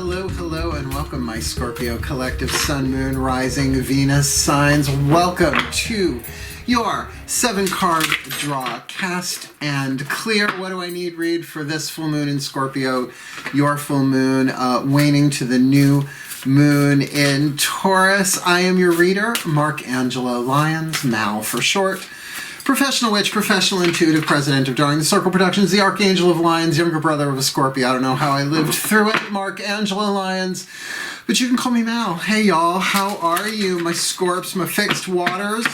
Hello, hello, and welcome, my Scorpio collective Sun, Moon, Rising, Venus signs. Welcome to your 7-card draw, cast and clear. What do I need read for this full moon in Scorpio? Your full moon, waning to the new moon in Taurus. I am your reader, Mark Angelo Lyons, Mal for short. Professional witch, professional intuitive, president of Darling the Circle Productions, the Archangel of Lions, younger brother of a Scorpio. I don't know how I lived through it, Mark Angelo Lyons, but you can call me Mal. Hey y'all, how are you, my Scorps, my fixed waters?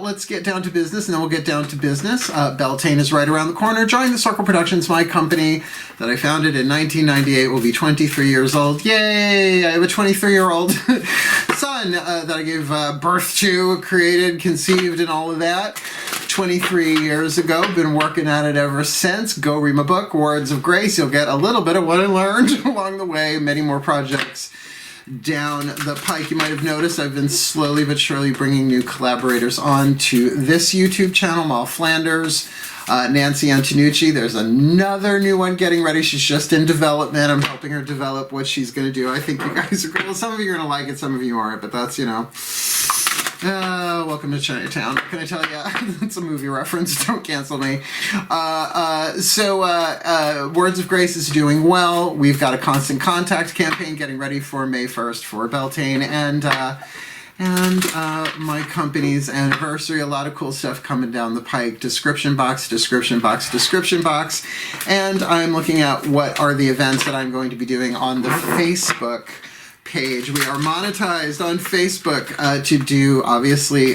Let's get down to business, and then we'll get down to business. Beltane is right around the corner. Darling the Circle Productions, my company that I founded in 1998, will be 23 years old. Yay! I have a 23-year-old son that I gave birth to, created, conceived, and all of that 23 years ago. Been working at it ever since. Go read my book, Words of Grace. You'll get a little bit of what I learned along the way. Many more projects down the pike. You might have noticed I've been slowly but surely bringing new collaborators on to this YouTube channel. Mal Flanders, Nancy Antonucci. There's another new one getting ready. She's just in development. I'm helping her develop what she's going to do. I think you guys are cool. Some of you are going to like it, some of you aren't, but that's, you know. Welcome to Chinatown. What can I tell you? It's a movie reference. Don't cancel me. Words of Grace is doing well. We've got a constant contact campaign getting ready for May 1st for Beltane and my company's anniversary. A lot of cool stuff coming down the pike. Description box, description box, description box. And I'm looking at what are the events that I'm going to be doing on the Facebook page. We are monetized on Facebook to do, obviously,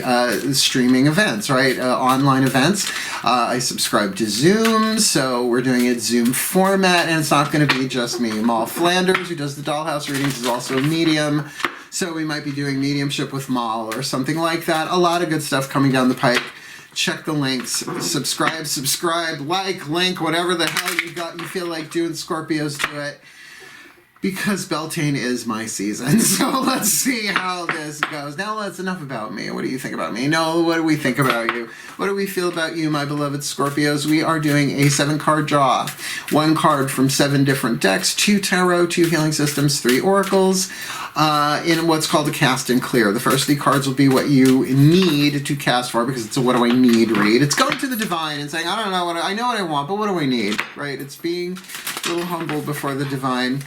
streaming events, right? Online events. I subscribe to Zoom, so we're doing it Zoom format, and it's not going to be just me. Mal Flanders, who does the dollhouse readings, is also a medium, so we might be doing mediumship with Mal or something like that. A lot of good stuff coming down the pike. Check the links. Subscribe, like, link, whatever the hell you feel like doing. Scorpios, do it. Because Beltane is my season, so let's see how this goes. Now that's enough about me. What do you think about me? No, what do we think about you? What do we feel about you, my beloved Scorpios? We are doing a 7-card draw. 1 card from 7 different decks, 2 tarot, 2 healing systems, 3 oracles, in what's called a cast and clear. The first 3 cards will be what you need to cast for, because it's a what do I need read. It's going to the divine and saying, I don't know I know what I want, but what do I need, right? It's being a little humble before the divine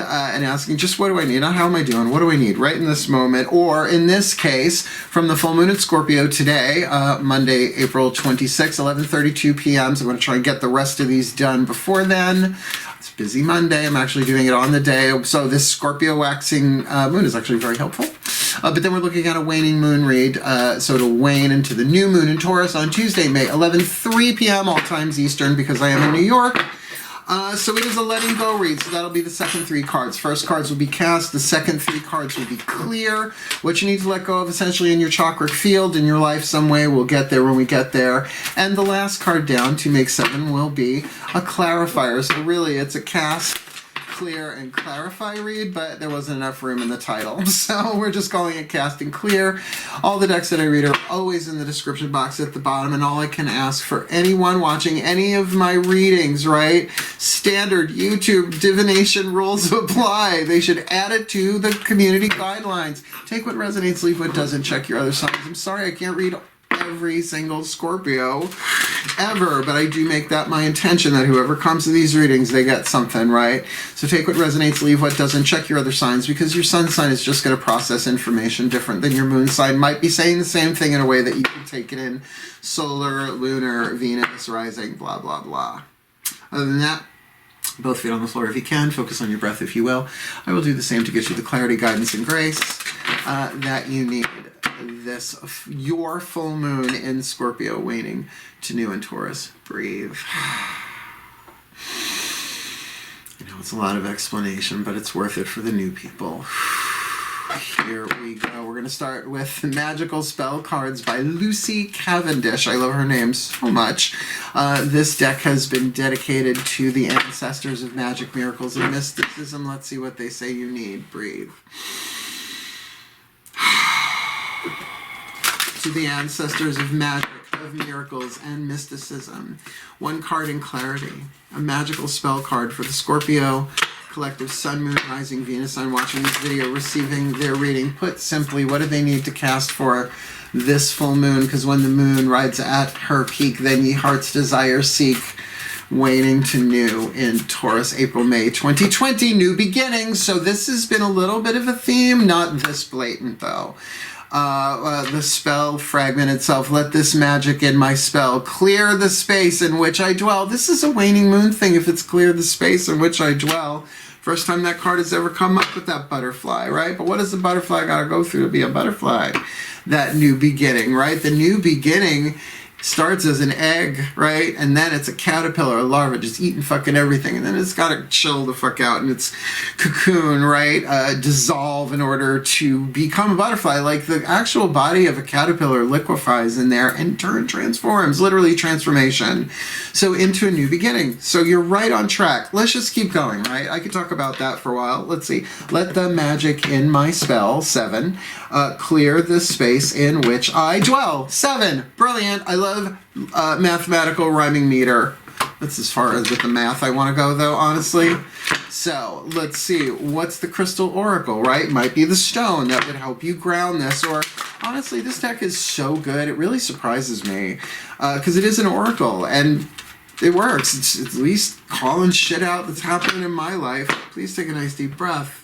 and asking, just what do I need? How am I doing? What do I need right in this moment? Or in this case, from the full moon at Scorpio today, Monday, April 26, 11:32 p.m. So I'm going to try and get the rest of these done before then. It's a busy Monday. I'm actually doing it on the day. So this Scorpio waxing moon is actually very helpful. But then we're looking at a waning moon read. So it'll wane into the new moon in Taurus on Tuesday, May 11:03 p.m. all times Eastern, because I am in New York. So it is a letting go read, so that'll be the second 3 cards. First cards will be cast, the second 3 cards will be clear. What you need to let go of essentially in your chakric field, in your life some way, we'll get there when we get there. And the last card down to make 7 will be a clarifier. So really it's a cast, clear, and clarify read, but there wasn't enough room in the title. So we're just calling it cast and clear. All the decks that I read are always in the description box at the bottom, and all I can ask for anyone watching any of my readings, right? Standard YouTube divination rules apply. They should add it to the community guidelines. Take what resonates, leave what doesn't, check your other signs. I'm sorry I can't read every single Scorpio ever, but I do make that my intention that whoever comes to these readings, they get something, right? So take what resonates, leave what doesn't, check your other signs, because your sun sign is just going to process information different than your moon sign. Might be saying the same thing in a way that you can take it in solar, lunar, Venus, rising, blah, blah, blah. Other than that, both feet on the floor if you can. Focus on your breath if you will. I will do the same to get you the clarity, guidance, and grace that you need. Your full moon in Scorpio, waning to new in Taurus. Breathe. I know it's a lot of explanation, but it's worth it for the new people. Here we go. We're going to start with Magical Spell Cards by Lucy Cavendish. I love her name so much. This deck has been dedicated to the ancestors of magic, miracles, and mysticism. Let's see what they say you need. Breathe. To the ancestors of magic, of miracles, and mysticism. 1 card in clarity. A magical spell card for the Scorpio Collective Sun, Moon, Rising, Venus sign watching this video, receiving their reading. Put simply, what do they need to cast for this full moon? Because when the moon rides at her peak, then ye heart's desire seek. Waning to new in Taurus, April, May 2020, new beginnings. So this has been a little bit of a theme, not this blatant though. The spell fragment itself, let this magic in my spell clear the space in which I dwell. This is a waning moon thing, if it's clear the space in which I dwell. First time that card has ever come up with that butterfly, right? But what does the butterfly got to go through to be a butterfly? That new beginning, right? The new beginning starts as an egg, right? And then it's a caterpillar, a larva, just eating fucking everything. And then it's got to chill the fuck out in its cocoon, right? Dissolve in order to become a butterfly. Like the actual body of a caterpillar liquefies in there and transforms, literally transformation. So into a new beginning. So you're right on track. Let's just keep going, right? I could talk about that for a while. Let's see. Let the magic in my spell, 7, clear the space in which I dwell. 7. Brilliant. I love mathematical rhyming meter. That's as far as with the math I want to go, though, honestly. So let's see. What's the crystal oracle, right? Might be the stone that would help you ground this. Or honestly, this deck is so good. It really surprises me because it is an oracle and it works. It's at least calling shit out that's happening in my life. Please take a nice deep breath.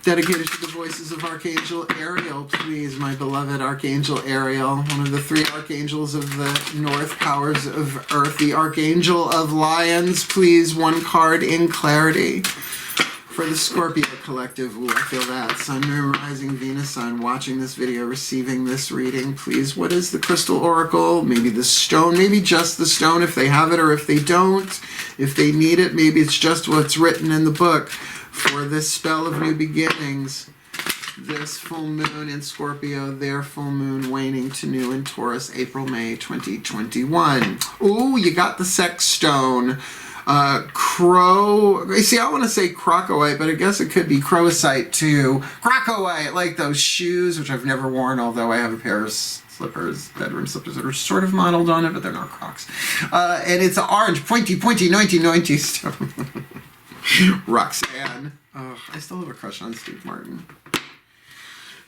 Dedicated to the voices of Archangel Ariel, please, my beloved Archangel Ariel, one of the 3 archangels of the North powers of Earth, the Archangel of Lyons, please, 1 card in clarity. For the Scorpio collective, ooh, I feel that. Sun, Moon, Rising, Venus sign, watching this video, receiving this reading, please. What is the crystal oracle? Maybe the stone, maybe just the stone if they have it, or if they don't. If they need it, maybe it's just what's written in the book. For this spell of new beginnings, this full moon in Scorpio, their full moon waning to new in Taurus, April, May 2021. Ooh, you got the sex stone. See, I want to say crocoite, but I guess it could be crowsite too. Crocoite, like those shoes, which I've never worn, although I have a pair of slippers, bedroom slippers that are sort of modeled on it, but they're not Crocs. And it's an orange, pointy, 1990 stone. Roxanne. Oh, I still have a crush on Steve Martin.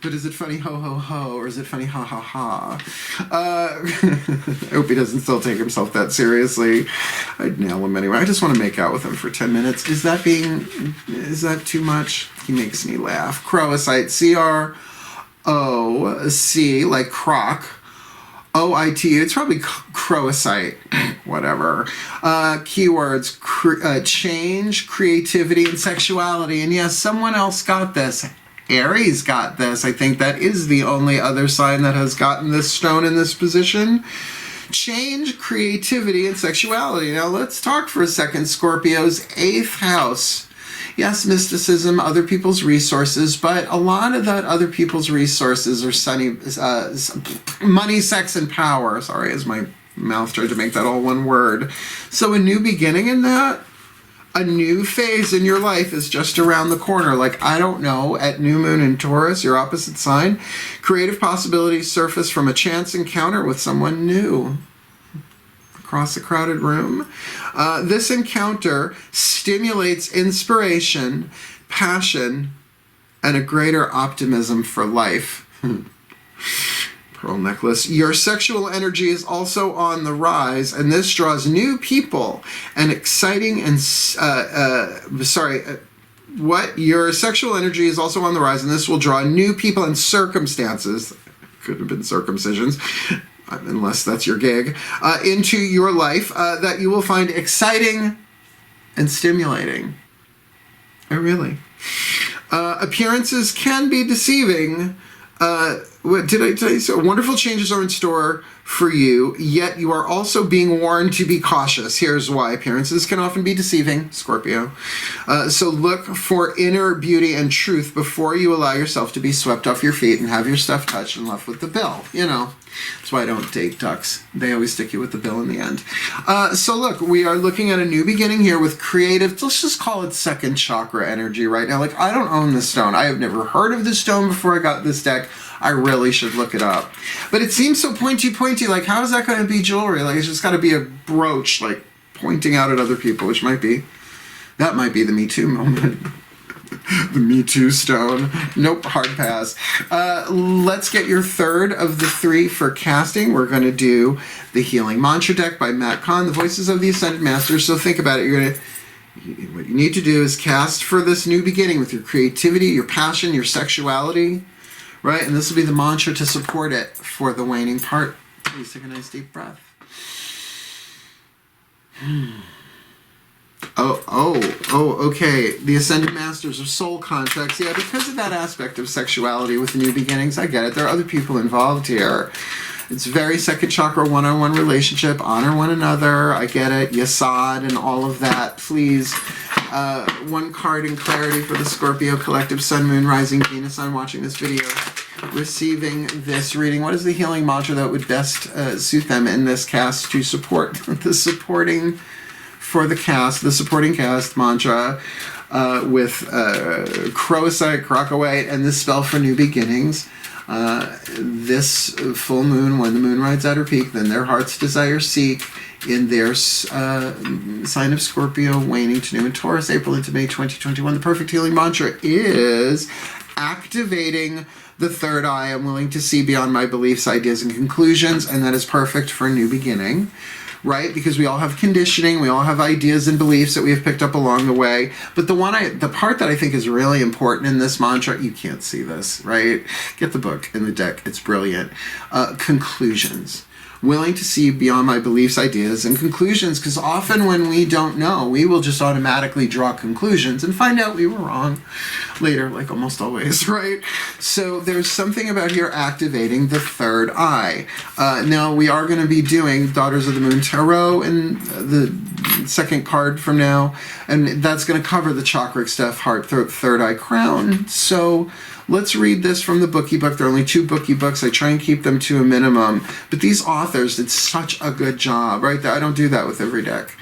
But is it funny ho ho ho, or is it funny ha ha ha? I hope he doesn't still take himself that seriously. I'd nail him anyway. I just want to make out with him for 10 minutes. Is that too much? He makes me laugh. Crowsite, C-R-O-C, like croc. O-I-T, it's probably crowsite, whatever. Keywords, change, creativity, and sexuality. And yes, someone else got this. Aries got this. I think that is the only other sign that has gotten this stone in this position. Change, creativity, and sexuality. Now let's talk for a second. Scorpio's 8th house. Yes, mysticism, other people's resources, but a lot of that other people's resources are money, sex, and power. Sorry, as my mouth tried to make that all one word. So a new beginning in that, a new phase in your life is just around the corner. Like, I don't know, at new moon in Taurus, your opposite sign, creative possibilities surface from a chance encounter with someone new. Across a crowded room. This encounter stimulates inspiration, passion, and a greater optimism for life. Pearl necklace. Your sexual energy is also on the rise, and this draws new people and exciting and Your sexual energy is also on the rise, and this will draw new people and circumstances. Could have been circumcisions. Unless that's your gig, into your life that you will find exciting and stimulating. Oh, really? Appearances can be deceiving. What did I tell you? So wonderful changes are in store for you, yet you are also being warned to be cautious. Here's why. Appearances can often be deceiving, Scorpio. So look for inner beauty and truth before you allow yourself to be swept off your feet and have your stuff touched and left with the bill. You know, that's why I don't date ducks. They always stick you with the bill in the end. So look, we are looking at a new beginning here with creative, let's just call it second chakra energy right now. Like, I don't own this stone. I have never heard of this stone before I got this deck. I really should look it up. But it seems so pointy. Like, how is that going to be jewelry? Like, it's just got to be a brooch, like pointing out at other people, which might be the Me Too moment. The Me Too stone. Nope, hard pass. Let's get your third of the 3 for casting. We're going to do the Healing Mantra deck by Matt Kahn, the Voices of the Ascended Masters. So think about it. What you need to do is cast for this new beginning with your creativity, your passion, your sexuality, right? And this will be the mantra to support it for the waning part. Please take a nice deep breath. Okay. The Ascended Masters of Soul Contracts. Yeah, because of that aspect of sexuality with new beginnings, I get it. There are other people involved here. It's very second chakra, one-on-one relationship, honor one another. I get it. Yasad and all of that. Please, one card in clarity for the Scorpio collective, Sun, Moon, Rising, Venus. I'm watching this video, receiving this reading. What is the healing mantra that would best suit them in this cast to support the supporting for the cast, the supporting cast mantra with Croasite, Rockaway, and this spell for new beginnings. This full moon, when the moon rides at her peak, then their heart's desire seek in their sign of Scorpio, waning to new in Taurus, April into May 2021. The perfect healing mantra is activating the third eye. I'm willing to see beyond my beliefs, ideas, and conclusions, and that is perfect for a new beginning. Right? Because we all have conditioning, we all have ideas and beliefs that we have picked up along the way. But the part that I think is really important in this mantra, you can't see this, right? Get the book in the deck, it's brilliant. Conclusions. Willing to see beyond my beliefs, ideas, and conclusions, because often when we don't know, we will just automatically draw conclusions and find out we were wrong later, like almost always, right? So there's something about here activating the third eye. Now we are going to be doing Daughters of the Moon Tarot in the second card from now, and that's going to cover the chakra stuff, heart, throat, third eye, crown. So let's read this from the bookie book. There are only 2 bookie books. I try and keep them to a minimum. But these authors did such a good job, right? I don't do that with every deck.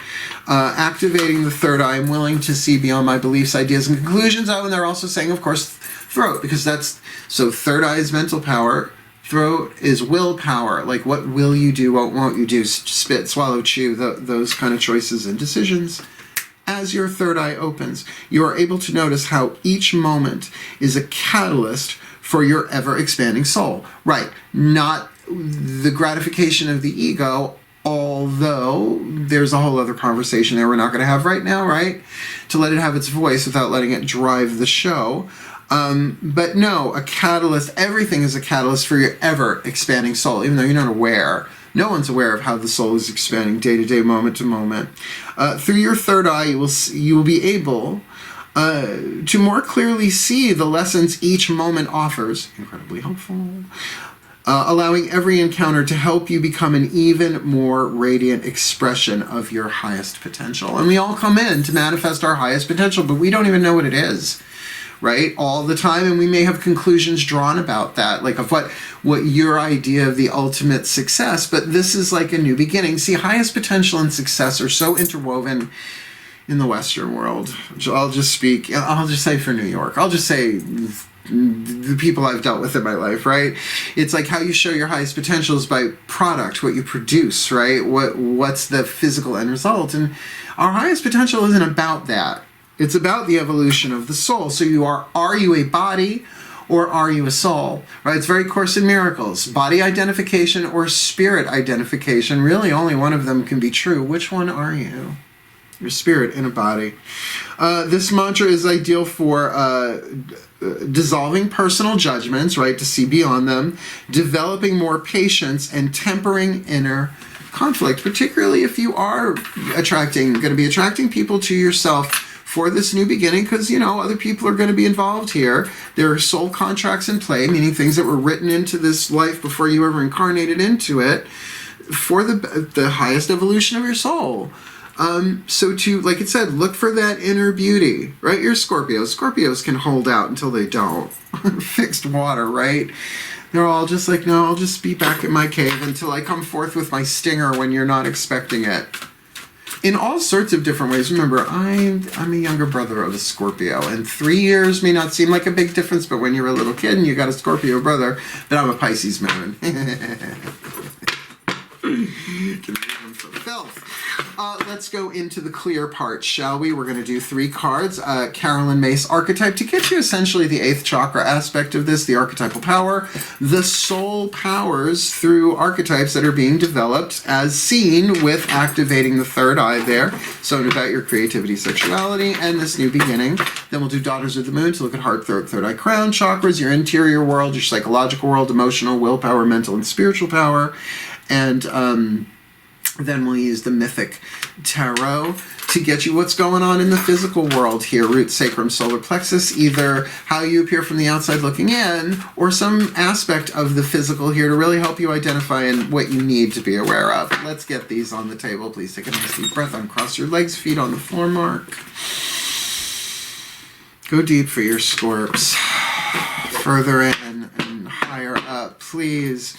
Activating the third eye. I'm willing to see beyond my beliefs, ideas, and conclusions. Oh, and they're also saying, of course, throat, because so third eye is mental power. Throat is willpower. Like, what will you do? What won't you do? Spit, swallow, chew, those kind of choices and decisions. As your third eye opens, you are able to notice how each moment is a catalyst for your ever-expanding soul. Right, not the gratification of the ego, although there's a whole other conversation there we're not going to have right now, right? To let it have its voice without letting it drive the show. But no, a catalyst, everything is a catalyst for your ever-expanding soul, even though you're not aware. No one's aware of how the soul is expanding day to day, moment to moment. Through your third eye, you will be able to more clearly see the lessons each moment offers. Incredibly helpful. Allowing every encounter to help you become an even more radiant expression of your highest potential. And we all come in to manifest our highest potential, but we don't even know what it is. Right, all the time, and we may have conclusions drawn about that, like of what your idea of the ultimate success, but this is like a new beginning. See, highest potential and success are so interwoven in the Western world. I'll just say for New York. I'll just say the people I've dealt with in my life, right? It's like how you show your highest potential is by product, what you produce, right? What's the physical end result? And our highest potential isn't about that. It's about the evolution of the soul. So are you a body or are you a soul? Right? It's very Course in Miracles. Body identification or spirit identification. Really, only one of them can be true. Which one are you? Your spirit in a body. This mantra is ideal for dissolving personal judgments, right? To see beyond them, developing more patience, and tempering inner conflict, particularly if you are going to be attracting people to yourself for this new beginning, because, other people are going to be involved here. There are soul contracts in play, meaning things that were written into this life before you ever incarnated into it, for the highest evolution of your soul. So to, like it said, look for that inner beauty, right? You're Scorpios. Scorpios can hold out until they don't. Fixed water, right? They're all just like, no, I'll just be back in my cave until I come forth with my stinger when you're not expecting it. In all sorts of different ways. Remember, I'm a younger brother of a Scorpio, and 3 years may not seem like a big difference, but when you're a little kid and you got a Scorpio brother, then I'm a Pisces moon. Can read them for filth. Let's go into the clear part, shall we? We're going to do 3 cards. Carolyn Mace archetype to get you essentially the 8th chakra aspect of this, the archetypal power, the soul powers through archetypes that are being developed as seen with activating the 3rd eye there. So about your creativity, sexuality, and this new beginning. Then we'll do Daughters of the Moon to look at heart, throat, 3rd eye, crown chakras, your interior world, your psychological world, emotional, willpower, mental, and spiritual power. And then we'll use the Mythic Tarot to get you what's going on in the physical world here. Root, sacrum, solar plexus, either how you appear from the outside looking in, or some aspect of the physical here to really help you identify and what you need to be aware of. Let's get these on the table. Please take a nice deep breath. Uncross your legs, feet on the floor mark. Go deep for your scorps. Further in and higher up, please.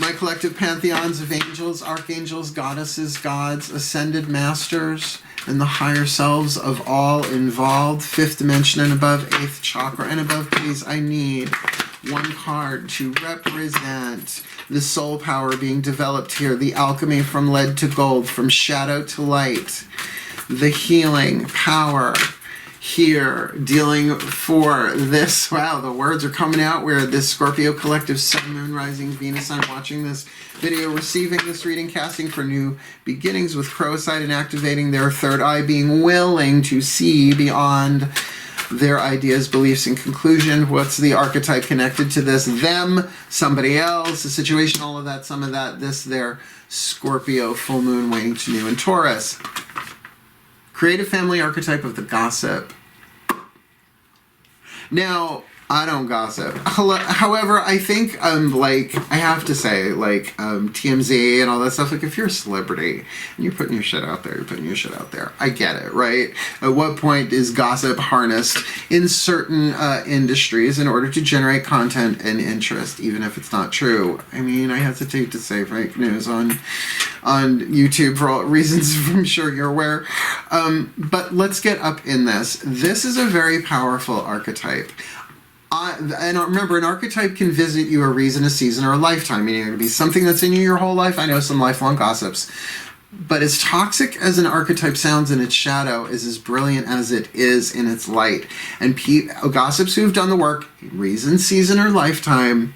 My collective pantheons of angels, archangels, goddesses, gods, ascended masters, and the higher selves of all involved, 5th dimension and above, 8th chakra and above, please, I need 1 card to represent the soul power being developed here, the alchemy from lead to gold, from shadow to light, the healing power here, dealing for this. Wow, the words are coming out where this Scorpio collective, Sun, Moon, Rising, Venus, I'm watching this video, receiving this reading, casting for new beginnings with Crowside and activating their 3rd eye, being willing to see beyond their ideas, beliefs, and conclusion. What's the archetype connected to this? Them, somebody else, a situation, all of that, some of that, this, their Scorpio, full moon, waning to new, and Taurus. Creative family archetype of the gossip. Now, I don't gossip. However, I think, like, I have to say, like, TMZ and all that stuff, like, if you're a celebrity and you're putting your shit out there, you're putting your shit out there. I get it, right? At what point is gossip harnessed in certain industries in order to generate content and interest, even if it's not true? I mean, I hesitate to say fake news on YouTube for all reasons I'm sure you're aware. But let's get up in this. This is a very powerful archetype. And remember, an archetype can visit you a reason, a season, or a lifetime, meaning it could be something that's in you your whole life. I know some lifelong gossips. But as toxic as an archetype sounds in its shadow is as brilliant as it is in its light. And gossips who've done the work, reason, season, or lifetime,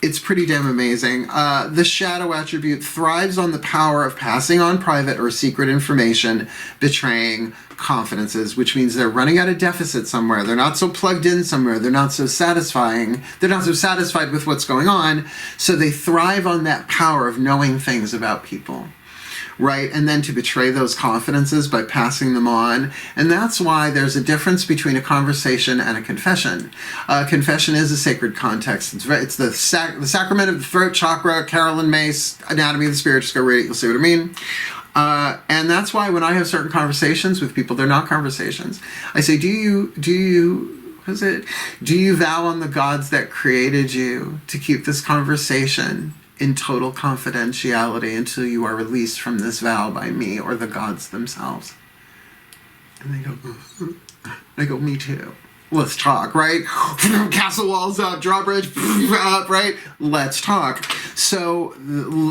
it's pretty damn amazing. The shadow attribute thrives on the power of passing on private or secret information, betraying confidences, which means they're running at a deficit somewhere. They're not so plugged in somewhere. They're not so satisfying. They're not so satisfied with what's going on. So they thrive on that power of knowing things about people. Right? And then to betray those confidences by passing them on. And that's why there's a difference between a conversation and a confession. Confession is a sacred context. It's the sacrament of the throat chakra, Carolyn Mace, Anatomy of the Spirit. Just go read it, you'll see what I mean. And that's why when I have certain conversations with people, they're not conversations. I say, do you vow on the gods that created you to keep this conversation in total confidentiality until you are released from this vow by me or the gods themselves? And they go, me too. Let's talk, right? Castle walls up, drawbridge up, right? Let's talk. So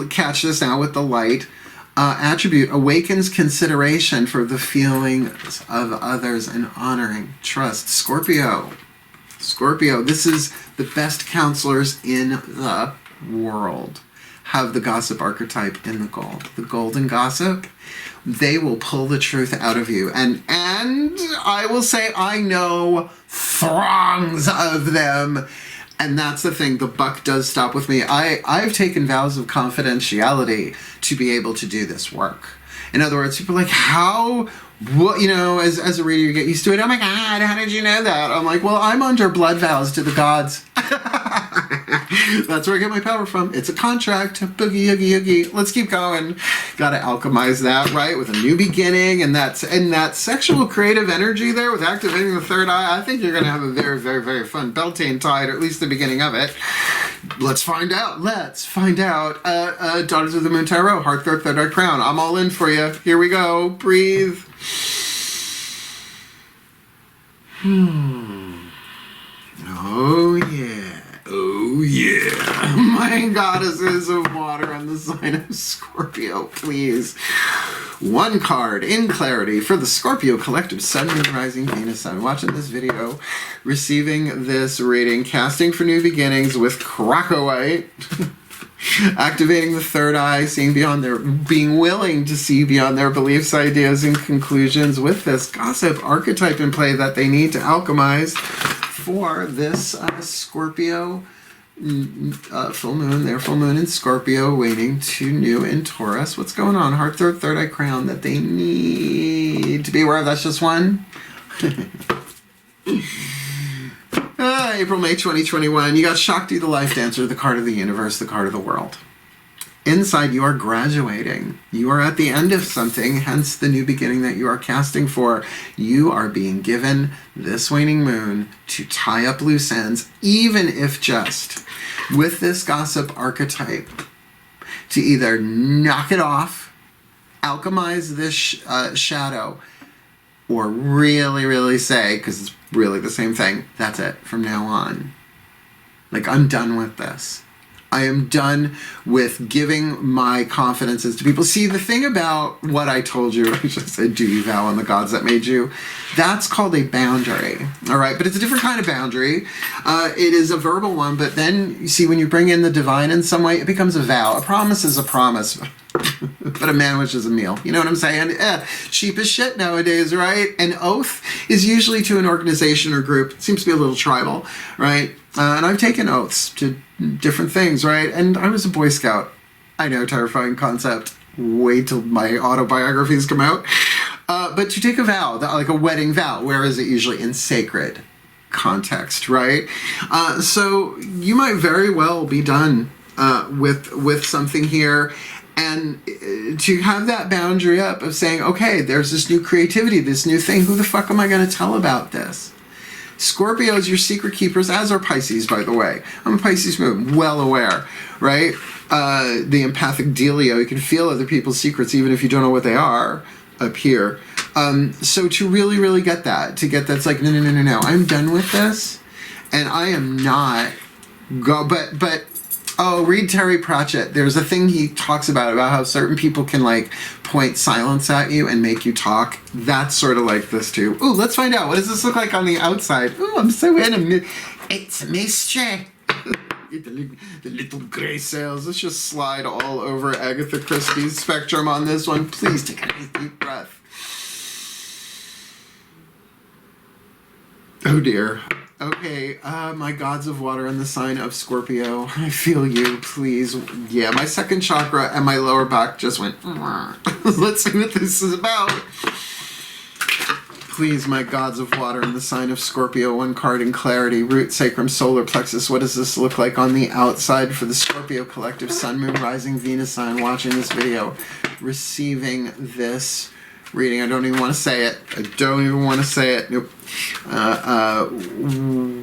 catch this now with the light. Attribute awakens consideration for the feelings of others and honoring trust. Scorpio, this is the best counselors in the world. Have the gossip archetype in the gold. The golden gossip, they will pull the truth out of you. And I will say I know throngs of them. And that's the thing, the buck does stop with me. I've taken vows of confidentiality to be able to do this work. In other words, people are like, what, as a reader, you get used to it. Oh my God, how did you know that? I'm like, well, I'm under blood vows to the gods. That's where I get my power from. It's a contract. Boogie, oogie, oogie. Let's keep going. Gotta alchemize that, right? With a new beginning, and that sexual creative energy there with activating the 3rd eye. I think you're gonna have a very, very, very fun Beltane tide, or at least the beginning of it. Let's find out. Daughters of the Moon Tarot, Heart, Throat, 3rd eye, Crown. I'm all in for you. Here we go. Breathe. Oh yeah. My goddesses of water on the sign of Scorpio, please. One card in clarity for the Scorpio collective Sun, Moon, Rising, Venus, Sun. Watching this video, receiving this reading, casting for new beginnings with Crocowite. Activating the third eye, seeing beyond their, being willing to see beyond their beliefs, ideas, and conclusions with this gossip archetype in play that they need to alchemize for this Scorpio full moon, their full moon in Scorpio, waning to new in Taurus. What's going on? Heart, third eye crown that they need to be aware of. That's just one. April, May 2021. You got Shakti, the life dancer, the card of the universe, the card of the world. Inside, you are graduating. You are at the end of something, hence the new beginning that you are casting for. You are being given this waning moon to tie up loose ends, even if just with this gossip archetype, to either knock it off, alchemize this shadow, or really, really say, because it's really the same thing, that's it, from now on. Like, I'm done with this. I am done with giving my confidences to people. See, the thing about what I told you, I just said, do you vow on the gods that made you? That's called a boundary, all right? But it's a different kind of boundary. It is a verbal one, but then, you see, when you bring in the divine in some way, it becomes a vow. A promise is a promise. But a manwich is a meal. You know what I'm saying? Cheap as shit nowadays, right? An oath is usually to an organization or group. It seems to be a little tribal, right? And I've taken oaths to different things, right? And I was a Boy Scout. I know, terrifying concept. Wait till my autobiographies come out. But to take a vow, like a wedding vow, where is it usually? In sacred context, right? So you might very well be done with something here. And to have that boundary up of saying, okay, there's this new creativity, this new thing. Who the fuck am I going to tell about this? Scorpios, your secret keepers, as are Pisces, by the way. I'm a Pisces moon, well aware, right? The empathic dealio, you can feel other people's secrets even if you don't know what they are up here. So to really, really get that, it's like, no, I'm done with this. And I am not, oh, read Terry Pratchett. There's a thing he talks about how certain people can like point silence at you and make you talk. That's sort of like this too. Ooh, let's find out. What does this look like on the outside? Ooh, I'm so in it's a mystery. The little gray sails. Let's just slide all over Agatha Christie's spectrum on this one. Please take a nice deep breath. Oh dear. Okay, my gods of water in the sign of Scorpio. I feel you, please. Yeah, my second chakra and my lower back just went, let's see what this is about. Please, my gods of water in the sign of Scorpio, one card in clarity, root, sacrum, solar plexus. What does this look like on the outside for the Scorpio collective? Sun, Moon, Rising, Venus sign watching this video, receiving this reading. I don't even want to say it. I don't even want to say it. Nope.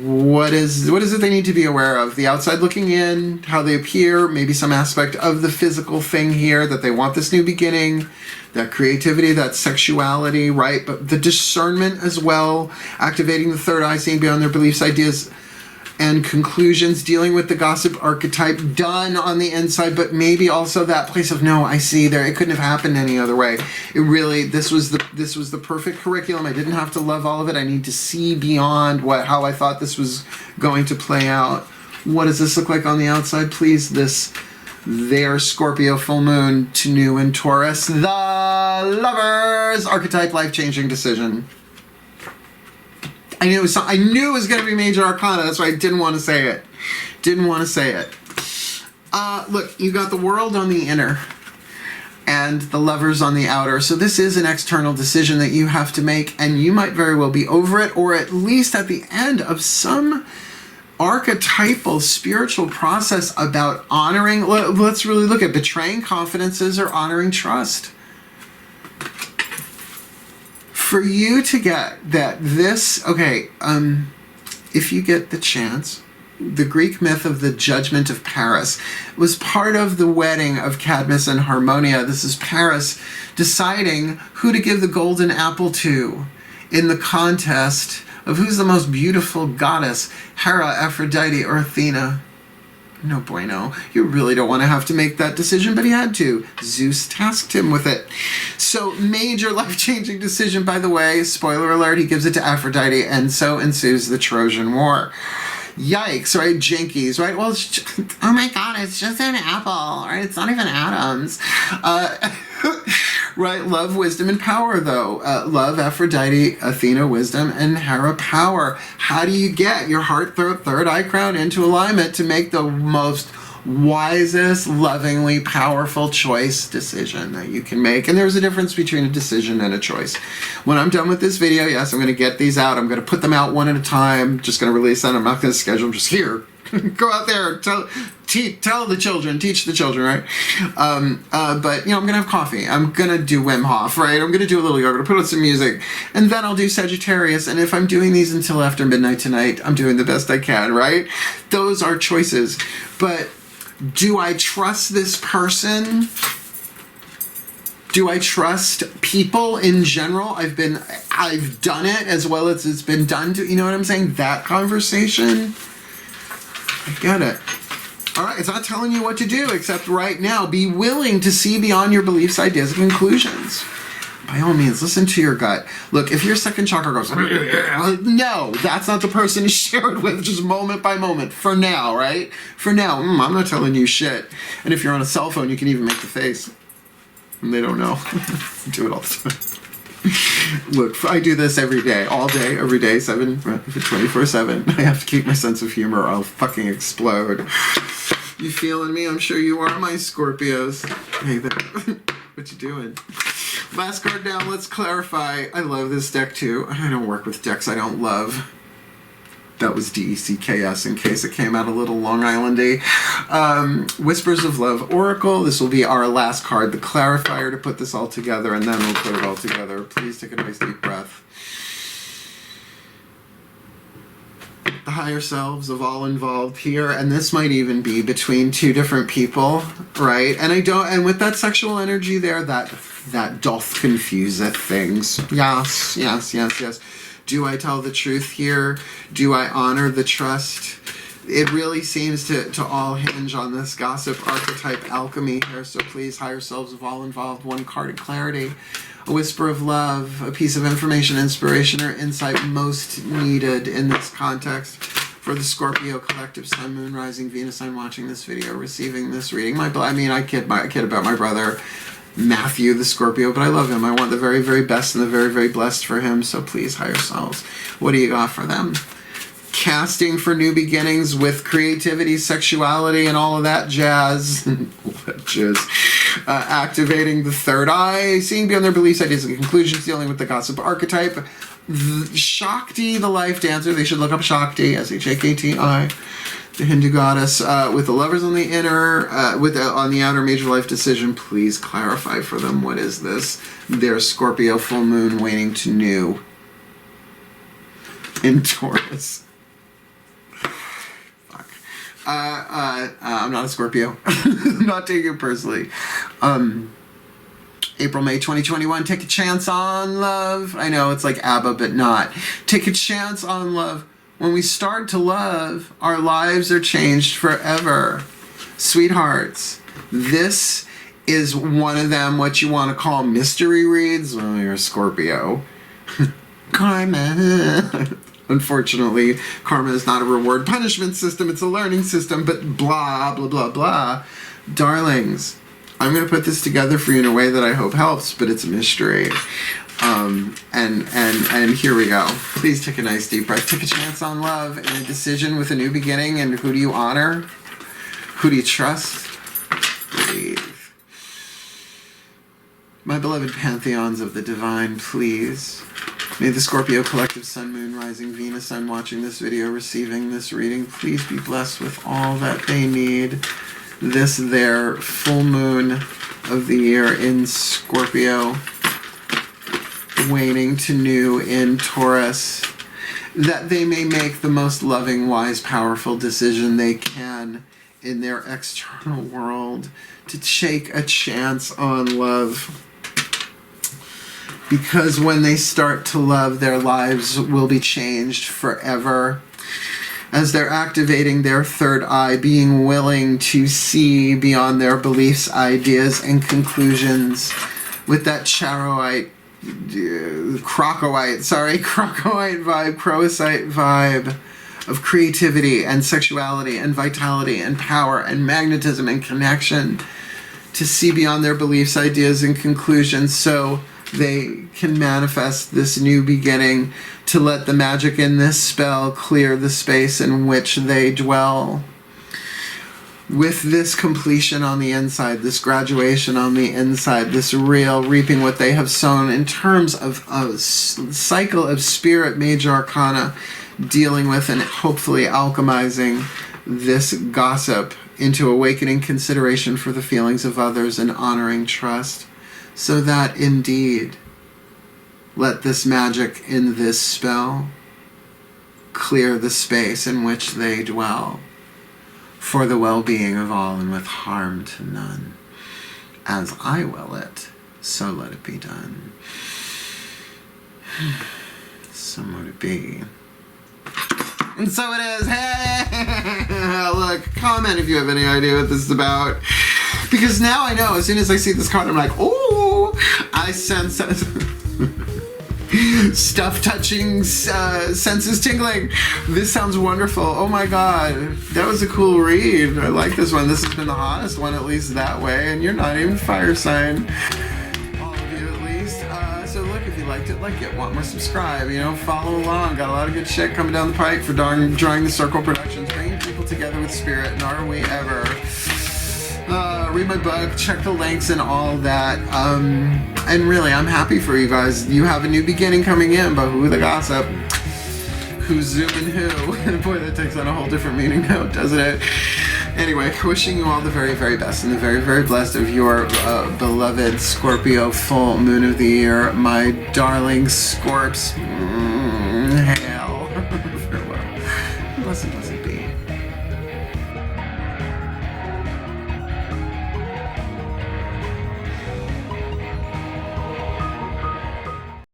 What is it they need to be aware of? The outside looking in, how they appear, maybe some aspect of the physical thing here, that they want this new beginning, that creativity, that sexuality, right? But the discernment as well, activating the third eye, seeing beyond their beliefs, ideas, and conclusions, dealing with the gossip archetype, done on the inside, but maybe also that place of, no, I see there, it couldn't have happened any other way. It really, this was the perfect curriculum. I didn't have to love all of it. I need to see beyond how I thought this was going to play out. What does this look like on the outside, please? Their Scorpio full moon to new in Taurus, the Lovers archetype, life-changing decision. I knew it was going to be major arcana. That's why I didn't want to say it. Look, you got the world on the inner and the Lovers on the outer. So this is an external decision that you have to make, and you might very well be over it, or at least at the end of some archetypal spiritual process about honoring. Let's really look at betraying confidences or honoring trust. For you to get if you get the chance, the Greek myth of the Judgment of Paris was part of the wedding of Cadmus and Harmonia. This is Paris deciding who to give the golden apple to in the contest of who's the most beautiful goddess, Hera, Aphrodite, or Athena. No bueno. You really don't want to have to make that decision, but he had to. Zeus tasked him with it. So, major life-changing decision, by the way. Spoiler alert, he gives it to Aphrodite, and so ensues the Trojan War. Yikes, right? Jinkies, right? Well, oh my god, it's just an apple, right? It's not even atoms. Right? Love, wisdom, and power, though. Love, Aphrodite, Athena, wisdom, and Hera, power. How do you get your heart, third eye crown into alignment to make the most wisest, lovingly powerful choice decision that you can make? And there's a difference between a decision and a choice. When I'm done with this video, yes, I'm going to get these out. I'm going to put them out one at a time. Just going to release them. I'm not going to schedule them. Just here. Go out there, tell the children, teach the children, right? But, you know, I'm going to have coffee. I'm going to do Wim Hof, right? I'm going to do a little yoga, put on some music, and then I'll do Sagittarius. And if I'm doing these until after midnight tonight, I'm doing the best I can, right? Those are choices. But do I trust this person? Do I trust people in general? I've done it as well as it's been done to, you know what I'm saying? That conversation. I get it. All right, it's not telling you what to do, except right now, be willing to see beyond your beliefs, ideas, and conclusions. By all means, listen to your gut. Look, if your second chakra goes, no, that's not the person to share it with, just moment by moment, for now, right? For now, I'm not telling you shit. And if you're on a cell phone, you can even make the face. And they don't know. Do it all the time. Look, I do this every day, all day, every day, 24/7. I have to keep my sense of humor or I'll fucking explode. You feeling me? I'm sure you are, my Scorpios. Hey there. What you doing? Last card down, let's clarify. I love this deck too. I don't work with decks I don't love. That was DECKS in case it came out a little Long Island-y. Whispers of Love Oracle. This will be our last card, the clarifier, to put this all together, and then we'll put it all together. Please take a nice deep breath. The higher selves of all involved here, and this might even be between two different people, right? And with that sexual energy there, that doth confuseth things. Yes, yes, yes, yes. Do I tell the truth here? Do I honor the trust? It really seems to all hinge on this gossip archetype alchemy here, so please, higher selves of all involved, one card of clarity, a whisper of love, a piece of information, inspiration, or insight most needed in this context for the Scorpio collective, Sun, Moon, Rising, Venus sign watching this video, receiving this reading. I kid about my brother, Matthew, the Scorpio, but I love him. I want the very, very best and the very, very blessed for him. So please, higher selves, what do you got for them? Casting for new beginnings with creativity, sexuality, and all of that jazz. Activating the third eye, seeing beyond their beliefs, ideas, and conclusions, dealing with the gossip archetype. Shakti, the life dancer. They should look up Shakti, S-H-A-K-T-I. The Hindu goddess, with the lovers on the inner, on the outer major life decision. Please clarify for them, what is this? Their Scorpio full moon waning to new in Taurus. Fuck. I'm not a Scorpio. I'm not taking it personally. April, May 2021. Take a chance on love. I know it's like ABBA, but not. Take a chance on love. When we start to love, our lives are changed forever. Sweethearts, this is one of them, what you want to call mystery reads. Well, you're a Scorpio. Karma. Unfortunately, karma is not a reward punishment system. It's a learning system, but blah, blah, blah, blah. Darlings, I'm going to put this together for you in a way that I hope helps, but it's a mystery. And here we go. Please take a nice deep breath. Take a chance on love and a decision with a new beginning. And who do you honor? Who do you trust? Breathe. My beloved pantheons of the divine, please. May the Scorpio collective, Sun, Moon, Rising, Venus, Sun watching this video, receiving this reading, please be blessed with all that they need. This their full moon of the year in Scorpio, waning to new in Taurus, that they may make the most loving, wise, powerful decision they can in their external world to take a chance on love. Because when they start to love, their lives will be changed forever. as they're activating their third eye, being willing to see beyond their beliefs, ideas, and conclusions with that Charoite, Crocoite vibe, Croasite vibe of creativity and sexuality and vitality and power and magnetism and connection, to see beyond their beliefs, ideas, and conclusions so they can manifest this new beginning, to let the magic in this spell clear the space in which they dwell. With this completion on the inside, this graduation on the inside, this real reaping what they have sown in terms of a cycle of spirit major arcana, dealing with and hopefully alchemizing this gossip into awakening consideration for the feelings of others and honoring trust, so that indeed, let this magic in this spell clear the space in which they dwell, for the well-being of all and with harm to none. As I will it, so let it be done. So mote it be. And so it is. Hey! Look, comment if you have any idea what this is about. Because now I know, as soon as I see this card, I'm like, oh, I sense stuff touching, senses tingling. This sounds wonderful. Oh my god, that was a cool read. I like this one. This has been the hottest one, at least that way. And you're not even fire sign. All of you, at least. So look, if you liked it, like it, want more, subscribe. You know, follow along. Got a lot of good shit coming down the pike for Drawing the Circle Productions, bringing people together with spirit. And are we ever? Read my book, check the links and all that. And really, I'm happy for you guys. You have a new beginning coming in, but who the gossip? Who's zooming who? Boy, that takes on a whole different meaning now, doesn't it? Anyway, wishing you all the very, very best and the very, very blessed of your beloved Scorpio full moon of the year, my darling Scorps. Hail. Farewell. Blessing, blessing.